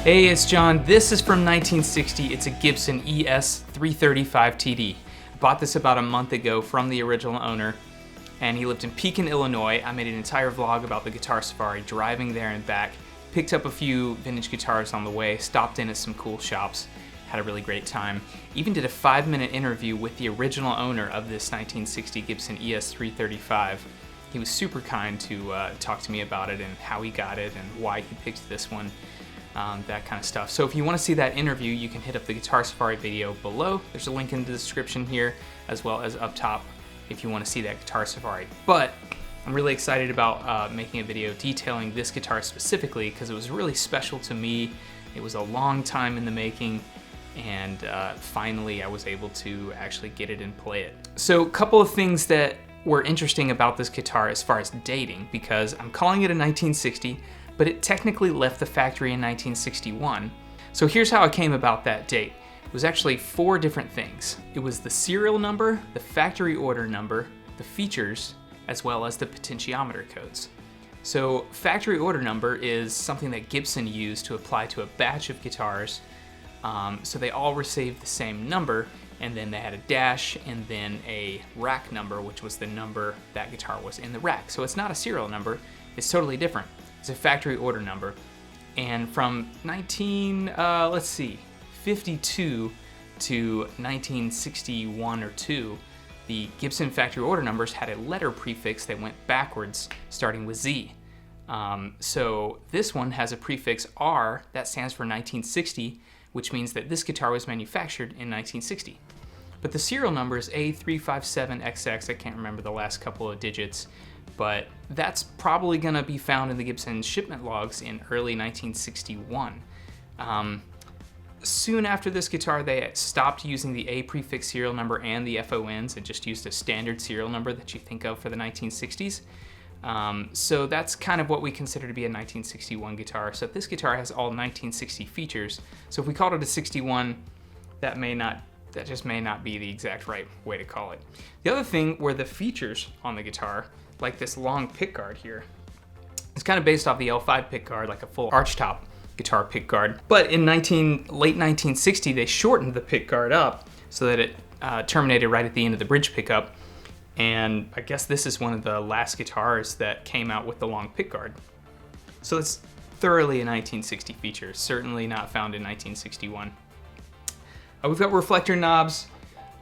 Hey, it's John. This is from 1960. It's a Gibson ES-335 TD. I bought this about a month ago from the original owner, and he lived in Pekin, Illinois. I made an entire vlog about the guitar safari, driving there and back. Picked up a few vintage guitars on the way, stopped in at some cool shops, had a really great time. Even did a 5-minute interview with the original owner of this 1960 Gibson ES-335. He was super kind to talk to me about it and how he got it and why he picked this one, that kind of stuff. So if you want to see that interview, you can hit up the Guitar Safari video below. There's a link in the description here, as well as up top if you want to see that Guitar Safari. But I'm really excited about making a video detailing this guitar specifically because it was really special to me. It was a long time in the making, and finally I was able to actually get it and play it. So a couple of things that were interesting about this guitar as far as dating, because I'm calling it a 1960, but it technically left the factory in 1961. So here's how I came about that date. It was actually 4 different things. It was the serial number, the factory order number, the features, as well as the potentiometer codes. So factory order number is something that Gibson used to apply to a batch of guitars. So they all received the same number, and then they had a dash and then a rack number, which was the number that guitar was in the rack. So it's not a serial number, it's totally different. It's a factory order number. And from 52 to 1961 or 2, the Gibson factory order numbers had a letter prefix that went backwards, starting with Z. So this one has a prefix R that stands for 1960, which means that this guitar was manufactured in 1960. But the serial number is A357XX. I can't remember the last couple of digits, but that's probably gonna be found in the Gibson shipment logs in early 1961. Soon after this guitar, they stopped using the A prefix serial number and the FONs and just used a standard serial number that you think of for the 1960s. So that's kind of what we consider to be a 1961 guitar. So this guitar has all 1960 features. So if we called it a 61, that just may not be the exact right way to call it. The other thing were the features on the guitar, like this long pickguard here. It's kind of based off the L5 pickguard, like a full archtop guitar pickguard. But in late 1960, they shortened the pickguard up so that it terminated right at the end of the bridge pickup. And I guess this is one of the last guitars that came out with the long pickguard. So it's thoroughly a 1960 feature, certainly not found in 1961. We've got reflector knobs.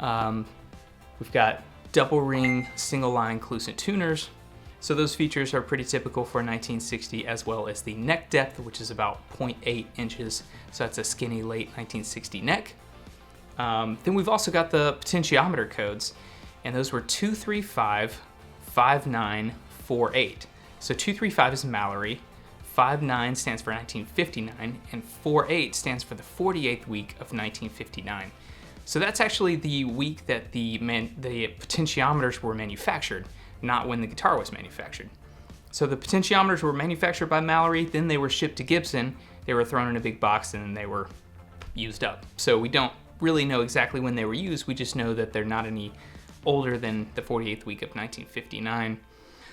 We've got double ring, single line Clucent tuners. So those features are pretty typical for 1960, as well as the neck depth, which is about 0.8 inches. So that's a skinny late 1960 neck. Then we've also got the potentiometer codes, and those were 235, 59, 48. So 235 is Mallory, 59 stands for 1959, and 48 stands for the 48th week of 1959. So that's actually the week that the potentiometers were manufactured, not when the guitar was manufactured. So the potentiometers were manufactured by Mallory, then they were shipped to Gibson, they were thrown in a big box, and then they were used up. So we don't really know exactly when they were used, we just know that they're not any older than the 48th week of 1959.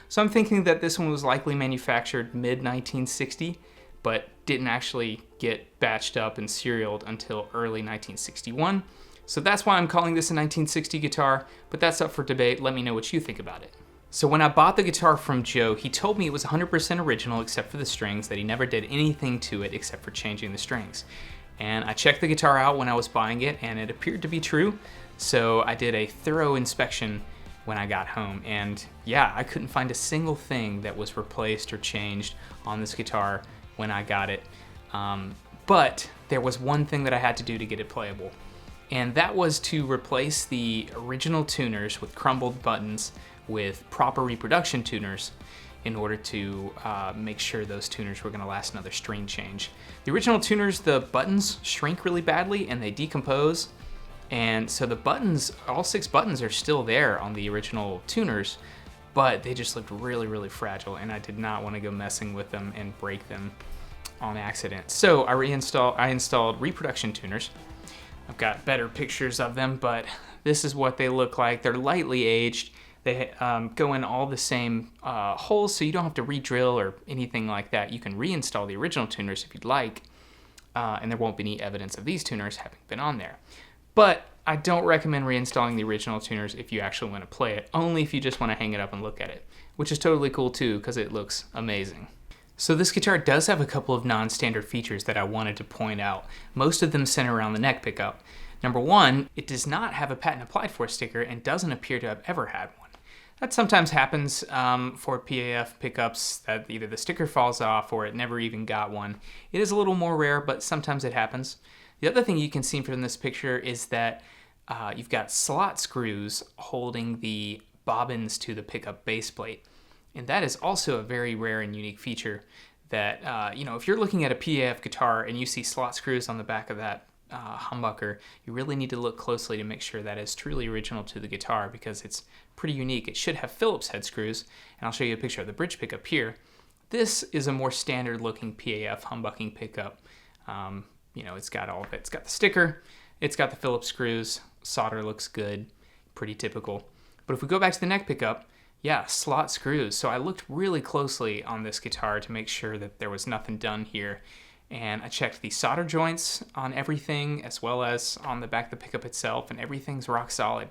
So I'm thinking that this one was likely manufactured mid-1960, but didn't actually get batched up and serialed until early 1961. So that's why I'm calling this a 1960 guitar, but that's up for debate. Let me know what you think about it. So when I bought the guitar from Joe, he told me it was 100% original except for the strings, that he never did anything to it except for changing the strings. And I checked the guitar out when I was buying it, and it appeared to be true. So I did a thorough inspection when I got home, and yeah, I couldn't find a single thing that was replaced or changed on this guitar when I got it. But there was one thing that I had to do to get it playable, and that was to replace the original tuners with crumbled buttons with proper reproduction tuners in order to make sure those tuners were going to last another string change. The original tuners, the buttons shrink really badly and they decompose. And so the buttons, all 6 buttons are still there on the original tuners, but they just looked really, really fragile, and I did not want to go messing with them and break them on accident. So I installed reproduction tuners. I've got better pictures of them, but this is what they look like. They're lightly aged. They go in all the same holes, so you don't have to re-drill or anything like that. You can reinstall the original tuners if you'd like. and there won't be any evidence of these tuners having been on there. But I don't recommend reinstalling the original tuners if you actually want to play it, only if you just want to hang it up and look at it, which is totally cool too because it looks amazing. So this guitar does have a couple of non-standard features that I wanted to point out. Most of them center around the neck pickup. Number one, it does not have a patent applied for sticker and doesn't appear to have ever had one. That sometimes happens for PAF pickups, that either the sticker falls off or it never even got one. It is a little more rare, but sometimes it happens. The other thing you can see from this picture is that you've got slot screws holding the bobbins to the pickup base plate. And that is also a very rare and unique feature that, if you're looking at a PAF guitar and you see slot screws on the back of that humbucker, you really need to look closely to make sure that is truly original to the guitar because it's pretty unique. It should have Phillips head screws, and I'll show you a picture of the bridge pickup here. This is a more standard looking PAF humbucking pickup. It's got all of it. It's got the sticker, it's got the Phillips screws, solder looks good, pretty typical. But if we go back to the neck pickup, yeah, slot screws. So I looked really closely on this guitar to make sure that there was nothing done here. And I checked the solder joints on everything as well as on the back of the pickup itself, and everything's rock solid.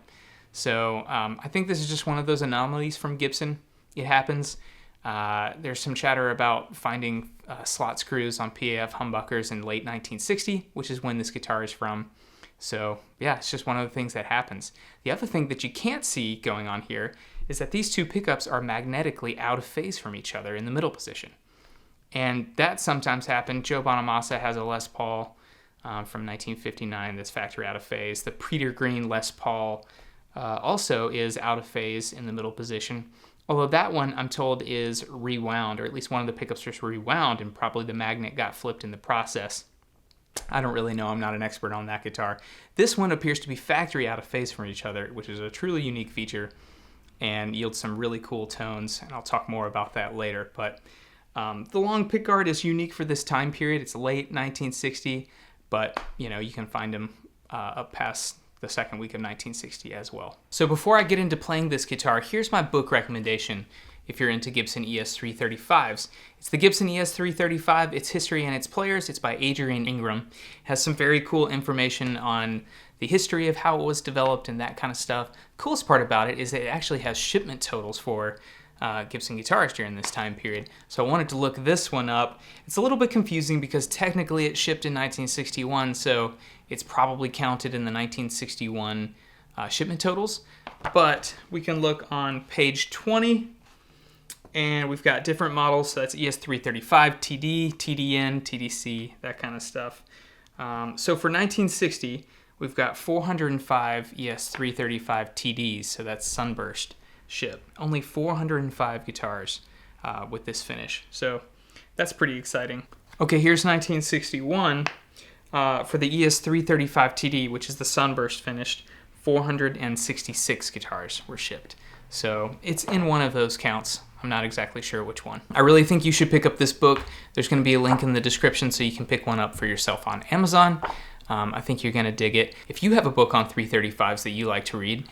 So I think this is just one of those anomalies from Gibson. It happens. There's some chatter about finding slot screws on PAF humbuckers in late 1960, which is when this guitar is from. So yeah, it's just one of the things that happens. The other thing that you can't see going on here is that these two pickups are magnetically out of phase from each other in the middle position. And that sometimes happens. Joe Bonamassa has a Les Paul from 1959 that's factory out of phase. The Peter Green Les Paul also is out of phase in the middle position. Although that one, I'm told, is rewound, or at least one of the pickups was rewound, and probably the magnet got flipped in the process. I don't really know. I'm not an expert on that guitar. This one appears to be factory out of phase from each other, which is a truly unique feature and yields some really cool tones, and I'll talk more about that later. But the long pickguard is unique for this time period. It's late 1960, but you can find them up past the second week of 1960 as well. So before I get into playing this guitar, here's my book recommendation if you're into Gibson ES-335s. It's the Gibson ES-335, its history and its players. It's by Adrian Ingram. It has some very cool information on the history of how it was developed and that kind of stuff. Coolest part about it is that it actually has shipment totals for Gibson guitars during this time period. So I wanted to look this one up. It's a little bit confusing because technically it shipped in 1961, so it's probably counted in the 1961 shipment totals. But we can look on page 20, and we've got different models. So that's ES-335, TD, TDN, TDC, that kind of stuff. So for 1960, we've got 405 ES-335 TDs, so that's Sunburst ship. Only 405 guitars with this finish, so that's pretty exciting. Okay, here's 1961 for the ES-335 TD, which is the Sunburst finished. 466 guitars were shipped, so it's in one of those counts. I'm not exactly sure which one. I really think you should pick up this book. There's going to be a link in the description so you can pick one up for yourself on Amazon. I think you're going to dig it. If you have a book on 335s that you like to read,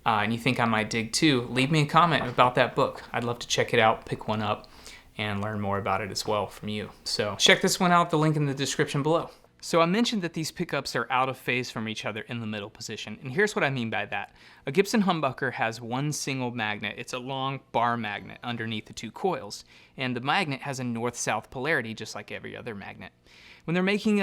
and you think I might dig too, leave me a comment about that book. I'd love to check it out, pick one up, and learn more about it as well from you. So check this one out, the link in the description below. So I mentioned that these pickups are out of phase from each other in the middle position, and here's what I mean by that. A Gibson humbucker has one single magnet. It's a long bar magnet underneath the two coils, and the magnet has a north-south polarity just like every other magnet. When they were making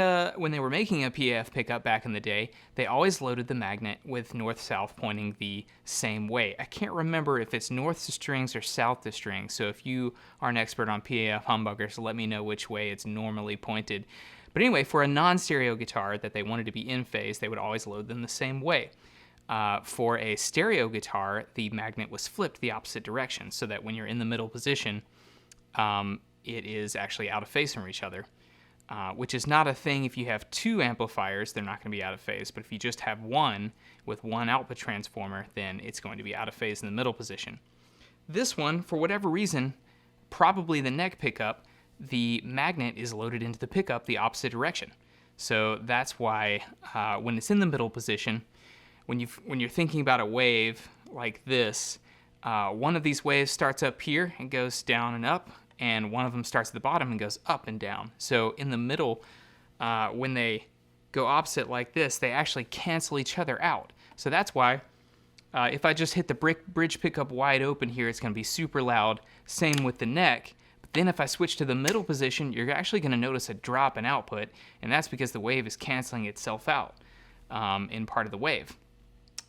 a PAF pickup back in the day, they always loaded the magnet with north-south pointing the same way. I can't remember if it's north to strings or south to strings, so if you are an expert on PAF humbuckers, let me know which way it's normally pointed. But anyway, for a non-stereo guitar that they wanted to be in phase, they would always load them the same way. For a stereo guitar, the magnet was flipped the opposite direction, so that when you're in the middle position, it is actually out of phase from each other. Which is not a thing if you have two amplifiers, they're not going to be out of phase. But if you just have one with one output transformer, then it's going to be out of phase in the middle position. This one, for whatever reason, probably the neck pickup, the magnet is loaded into the pickup the opposite direction. So that's why when it's in the middle position, when you're thinking about a wave like this, one of these waves starts up here and goes down and up, and one of them starts at the bottom and goes up and down. So in the middle when they go opposite like this, they actually cancel each other out. So that's why if I just hit the bridge pickup wide open here, it's going to be super loud. Same with the neck. But then if I switch to the middle position, you're actually going to notice a drop in output, and that's because the wave is canceling itself out in part of the wave.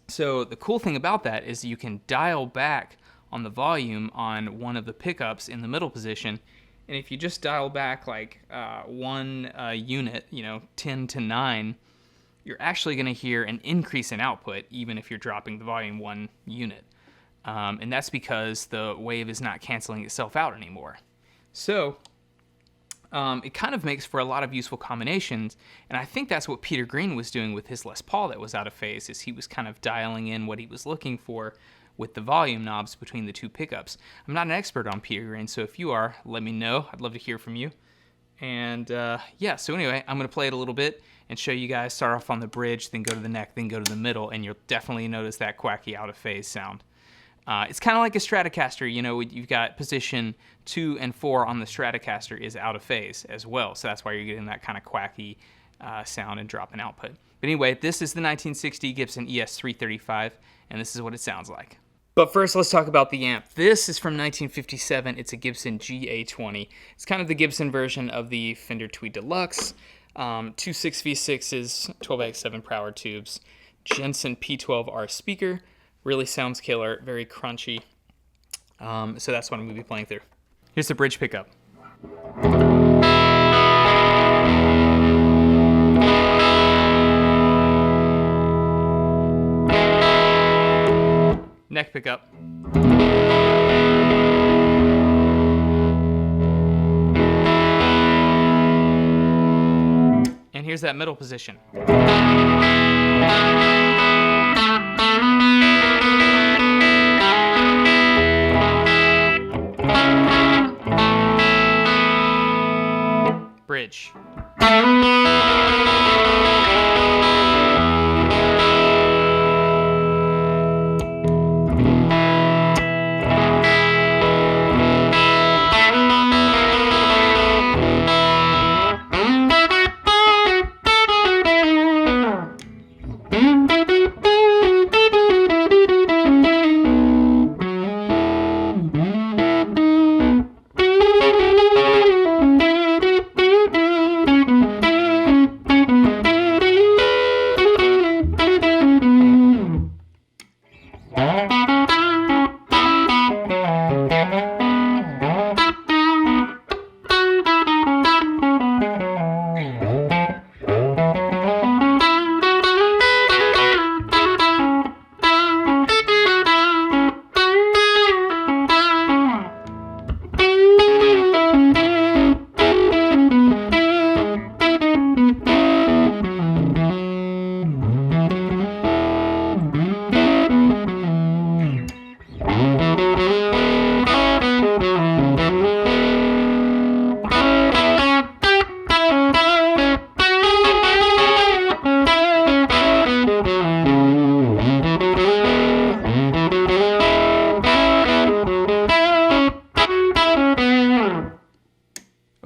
So the cool thing about that is you can dial back on the volume on one of the pickups in the middle position, and if you just dial back like one unit, 10 to 9, you're actually going to hear an increase in output even if you're dropping the volume 1 unit. And that's because the wave is not canceling itself out anymore. So it kind of makes for a lot of useful combinations, and I think that's what Peter Green was doing with his Les Paul that was out of phase, is he was kind of dialing in what he was looking for with the volume knobs between the two pickups. I'm not an expert on Peter Green, so if you are, let me know. I'd love to hear from you. And yeah, so anyway, I'm going to play it a little bit and show you guys. Start off on the bridge, then go to the neck, then go to the middle, and you'll definitely notice that quacky out of phase sound. It's kind of like a Stratocaster. You've got position 2 and 4 on the Stratocaster is out of phase as well, so that's why you're getting that kind of quacky sound and drop in output. But anyway, this is the 1960 Gibson ES-335, and this is what it sounds like. But first, let's talk about the amp. This is from 1957. It's a Gibson GA-20. It's kind of the Gibson version of the Fender Tweed Deluxe. 2 6v6s, 12x7 power tubes, Jensen P12R speaker. Really sounds killer, very crunchy. So that's what I'm going to be playing through. Here's the bridge pickup. Neck pickup. And here's that middle position. Bridge.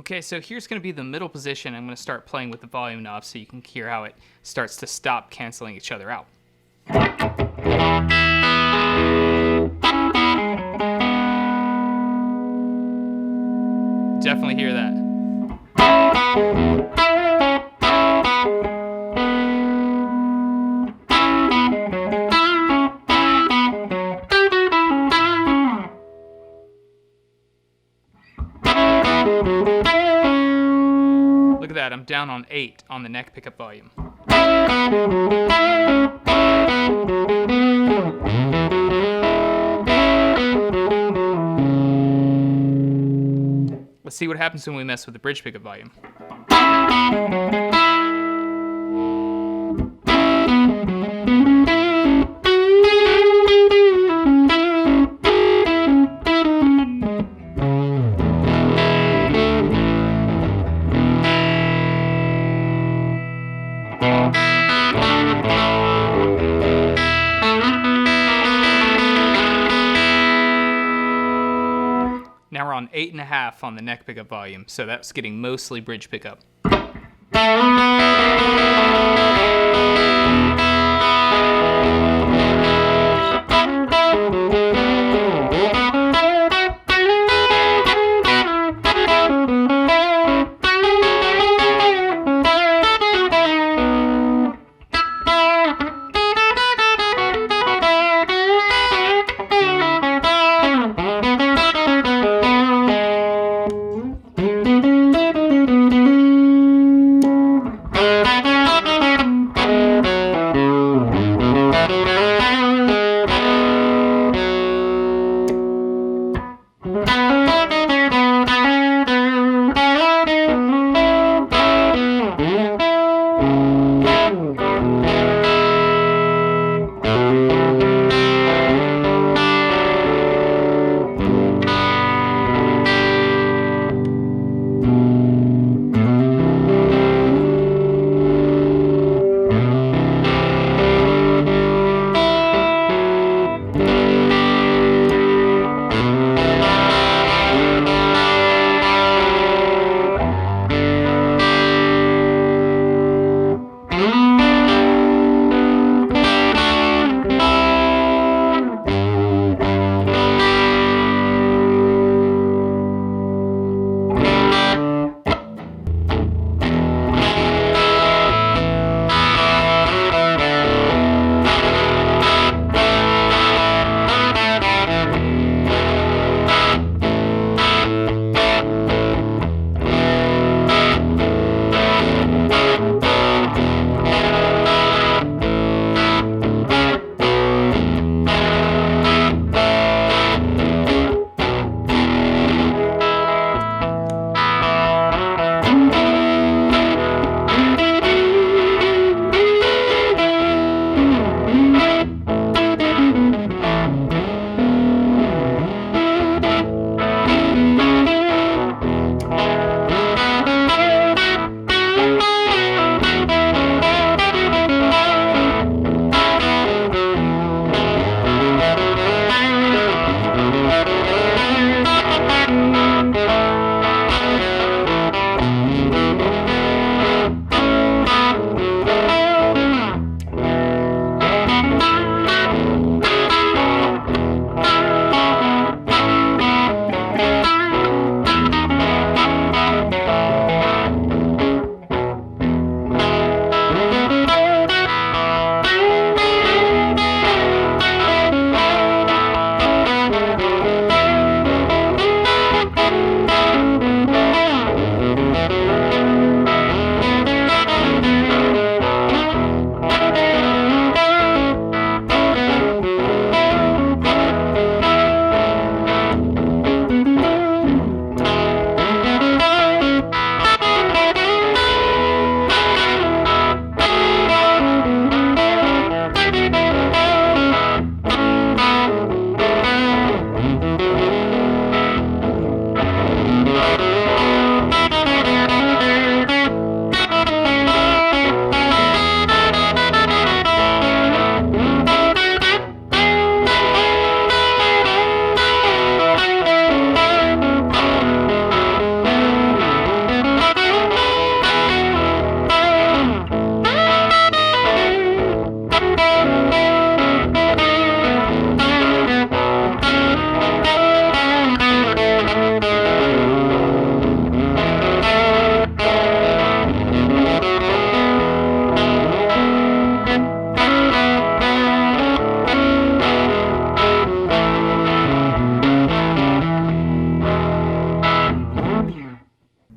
Okay, so here's going to be the middle position. I'm going to start playing with the volume knob so you can hear how it starts to stop canceling each other out. Definitely hear that. Look at that, I'm down on 8 on the neck pickup volume. Let's see what happens when we mess with the bridge pickup volume. Now we're on 8.5 on the neck pickup volume, so that's getting mostly bridge pickup.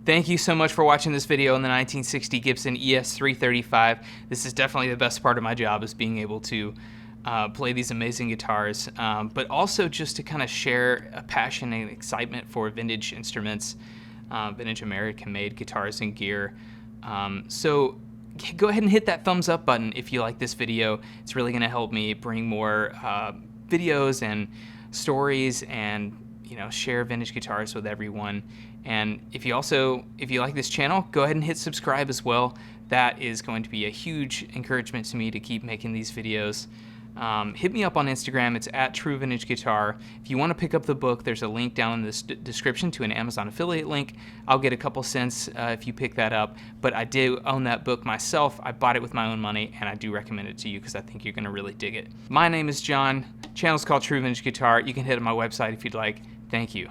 Thank you so much for watching this video on the 1960 Gibson ES-335. This is definitely the best part of my job, is being able to play these amazing guitars, but also just to kind of share a passion and excitement for vintage instruments, vintage American-made guitars and gear. So go ahead and hit that thumbs up button if you like this video. It's really going to help me bring more videos and stories and share vintage guitars with everyone. And if you like this channel, go ahead and hit subscribe as well. That is going to be a huge encouragement to me to keep making these videos. hit me up on Instagram. It's at True Vintage Guitar. If you want to pick up the book, there's a link down in the description to an Amazon affiliate link. I'll get a couple cents if you pick that up, but I do own that book myself. I bought it with my own money, and I do recommend it to you because I think you're going to really dig it. My name is John. Channel's called True Vintage Guitar. You can hit my website if you'd like. Thank you.